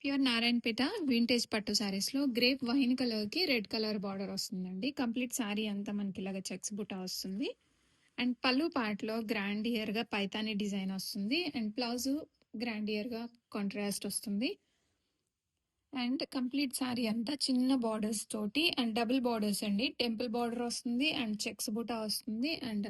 Pure Narayanpet vintage పట్టు సారీస్ లో grape wine colour కి రెడ్ కలర్ బార్డర్ వస్తుందండి. కంప్లీట్ సారీ అంతా మనకి ఇలాగ చెక్స్ బుటా వస్తుంది. అండ్ పళ్ళు పార్ట్ లో గ్రాండియర్ గా పైతాని డిజైన్ వస్తుంది. అండ్ బ్లౌజ్ గ్రాండియర్ గా కాంట్రాస్ట్ వస్తుంది. అండ్ కంప్లీట్ సారీ అంతా చిన్న బార్డర్స్ తోటి అండ్ డబుల్ బార్డర్స్ అండి. టెంపుల్ బార్డర్ వస్తుంది అండ్ చెక్స్ బుటా వస్తుంది. అండ్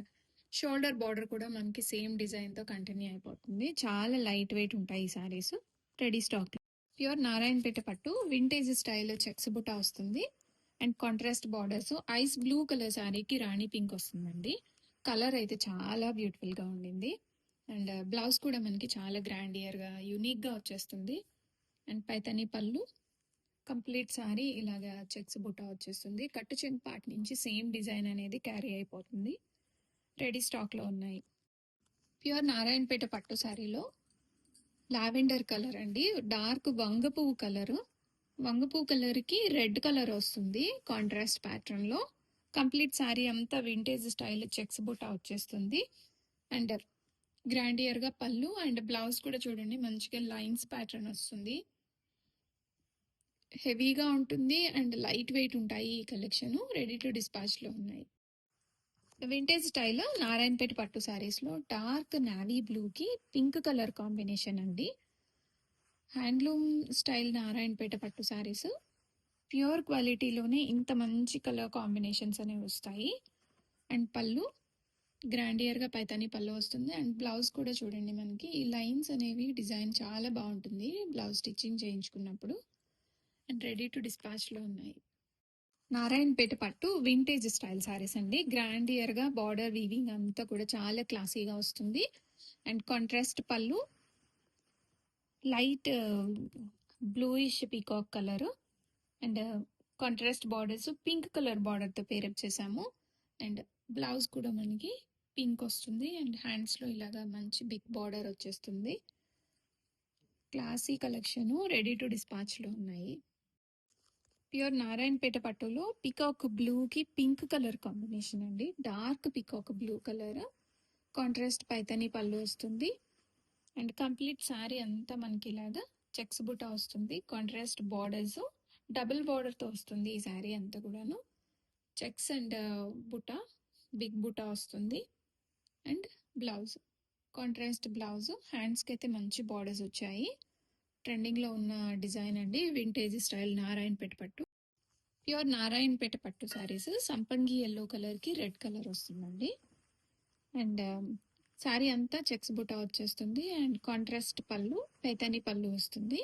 షోల్డర్ బార్డర్ కూడా మనకి సేమ్ డిజైన్ తో కంటిన్యూ అయిపోతుంది. చాలా లైట్ వెయిట్ ఉంటాయి ఈ saris. Ready stock pure Narayanpet పట్టు వింటేజ్ స్టైల్ చెక్స్ బుటా వస్తుంది. And contrast borders ice blue colour శారీకి రాణి పింక్ వస్తుందండి. కలర్ అయితే చాలా బ్యూటిఫుల్ గా ఉండింది. అండ్ బ్లౌజ్ కూడా మనకి చాలా గ్రాండియర్ గా యూనిక్ గా వచ్చేస్తుంది. అండ్ పైతని పళ్ళు కంప్లీట్ సారీ ఇలాగా చెక్స్ బుటా వచ్చేస్తుంది. కట్టు చెంగు పార్ట్ నుంచి సేమ్ డిజైన్ అనేది క్యారీ అయిపోతుంది. రెడీ స్టాక్ లో ఉన్నాయి. ప్యూర్ నారాయణపేట పట్టు సారీలో లావెండర్ కలర్ అండి. డార్క్ వంగపువ్వు కలర్. వంగపువ్వు కలర్ కి రెడ్ కలర్ వస్తుంది కాంట్రాస్ట్ ప్యాటర్న్ లో. కంప్లీట్ సారీ అంతా వింటేజ్ స్టైల్ చెక్స్ బుటా వచ్చేస్తుంది. అండ్ గ్రాండియర్ గా పళ్ళు అండ్ బ్లౌజ్ కూడా చూడండి మంచిగా లైన్స్ ప్యాటర్న్ వస్తుంది. హెవీగా ఉంటుంది అండ్ లైట్ వెయిట్ ఉంటాయి ఈ కలెక్షన్. రెడీ టు డిస్పాచ్ లో ఉన్నాయి. వింటేజ్ స్టైల్ నారాయణపేట పట్టు సారీస్ లో డార్క్ నావీ బ్లూ కి పింక్ కలర్ కాంబినేషన్ అండి. హ్యాండ్లూమ్ స్టైల్ నారాయణపేట పట్టు సారీస్. ప్యూర్ క్వాలిటీలోనే ఇంత మంచి కలర్ కాంబినేషన్స్ అనేవి వస్తాయి. అండ్ పళ్ళు గ్రాండియర్ గా పైతాని పళ్ళు వస్తుంది. అండ్ బ్లౌజ్ కూడా చూడండి మనకి ఈ లైన్స్ అనేవి డిజైన్ చాలా బాగుంటుంది బ్లౌజ్ స్టిచ్చింగ్ చేయించుకున్నప్పుడు. అండ్ రెడీ టు డిస్పాచ్ లో ఉన్నాయి. నారాయణపేట పట్టు వింటేజ్ స్టైల్ సారీస్ అండి. గ్రాండియర్ గా బార్డర్ వీవింగ్ అంతా కూడా చాలా క్లాసీగా వస్తుంది. అండ్ కాంట్రాస్ట్ పళ్ళు light bluish peacock colour and contrast borders pink colour border తో పేరప్ చేసాము. అండ్ బ్లౌజ్ కూడా మనకి పింక్ వస్తుంది. అండ్ హ్యాండ్స్ లో ఇలాగా మంచి బిగ్ బార్డర్ వచ్చేస్తుంది. Classy collection ready to dispatch లో ఉన్నాయి. ప్యూర్ నారాయణపేట పట్టులో పికాక్ బ్లూ కి పింక్ కలర్ కాంబినేషన్ అండి. Dark peacock blue colour contrast Paithani పళ్ళు వస్తుంది. అండ్ కంప్లీట్ సారీ అంతా మనకి ఇలాగా చెక్స్ బుటా వస్తుంది. కాంట్రాస్ట్ బార్డర్స్ డబుల్ బార్డర్ తో వస్తుంది ఈ సారీ అంతా కూడాను. Checks and buta big buta వస్తుంది. And blouse contrast blouse. Hands కి అయితే మంచి బార్డర్స్ వచ్చాయి. ట్రెండింగ్ లో ఉన్న డిజైన్ అండి. వింటేజ్ స్టైల్ నారాయణపేట పట్టు. ప్యూర్ నారాయణపేట పట్టు సారీస్ సంపంగి ఎల్లో కలర్ కి రెడ్ కలర్ వస్తుందండి. అండ్ సారీ అంతా చెక్స్ బుటా వచ్చేస్తుంది. అండ్ కాంట్రాస్ట్ పళ్ళు పైతాని పళ్ళు వస్తుంది.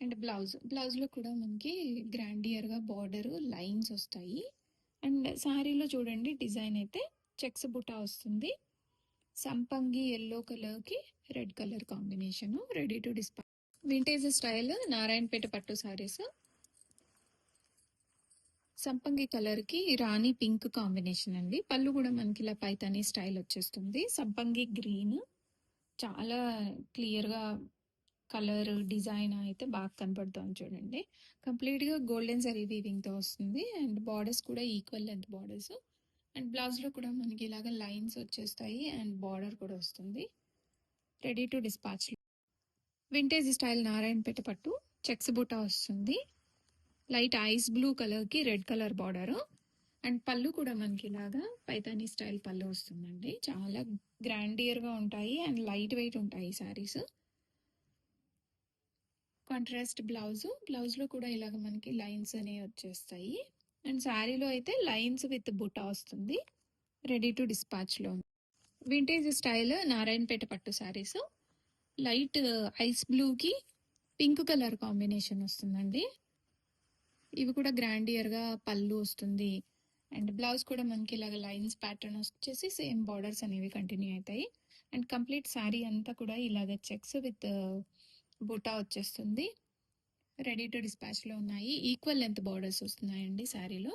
అండ్ బ్లౌజ్ లో కూడా మనకి గ్రాండియర్ గా బార్డర్ లైన్స్ వస్తాయి. అండ్ సారీలో చూడండి డిజైన్ అయితే చెక్స్ బుటా వస్తుంది. సంపంగి ఎల్లో కలర్ కి red colour combination. Ready to dispatch. Vintage style Narayanpet పట్టు సారీస్. సంపంగి కలర్ కి రాణి పింక్ కాంబినేషన్ అండి. పళ్ళు కూడా మనకి ఇలా పైతాని స్టైల్ వచ్చేస్తుంది. సంపంగి గ్రీన్ చాలా క్లియర్ గా కలర్ డిజైన్ అయితే బాగా కనపడుతుంది చూడండి. కంప్లీట్ గా గోల్డెన్ జరీ వీవింగ్ తో వస్తుంది. అండ్ బార్డర్స్ కూడా equal length borders. And blouse లో కూడా మనకి ఇలాగ లైన్స్ వచ్చేస్తాయి. అండ్ బార్డర్ కూడా వస్తుంది. Ready to dispatch. Vintage style Narayanpet పట్టు చెక్స్ బుటా వస్తుంది. లైట్ ఐస్ బ్లూ కలర్ కి రెడ్ కలర్ బార్డర్. అండ్ పళ్ళు కూడా మనకి ఇలాగా పైతాని స్టైల్ పళ్ళు వస్తుందండి. చాలా గ్రాండియర్ గా ఉంటాయి అండ్ లైట్ వెయిట్ ఉంటాయి సారీస్. కాంట్రాస్ట్ బ్లౌజ్ లో కూడా ఇలాగ మనకి లైన్స్ అనేవి వచ్చేస్తాయి. అండ్ శారీలో అయితే లైన్స్ విత్ బుటా వస్తుంది. రెడీ టు డిస్పాచ్ లో. వింటేజ్ స్టైల్ నారాయణపేట పట్టు సారీస్. లైట్ ఐస్ బ్లూ కి పింక్ కలర్ కాంబినేషన్ వస్తుందండి. ఇవి కూడా గ్రాండియర్ గా పళ్ళు వస్తుంది. అండ్ బ్లౌజ్ కూడా మనకి ఇలాగ లైన్స్ ప్యాటర్న్ వచ్చేసి సేమ్ బార్డర్స్ అనేవి కంటిన్యూ అవుతాయి. అండ్ కంప్లీట్ శారీ అంతా కూడా ఇలాగ చెక్స్ విత్ బుటా వచ్చేస్తుంది. రెడీ టు డిస్పాచ్ లో ఉన్నాయి. ఈక్వల్ లెంత్ బార్డర్స్ వస్తున్నాయండి శారీలో.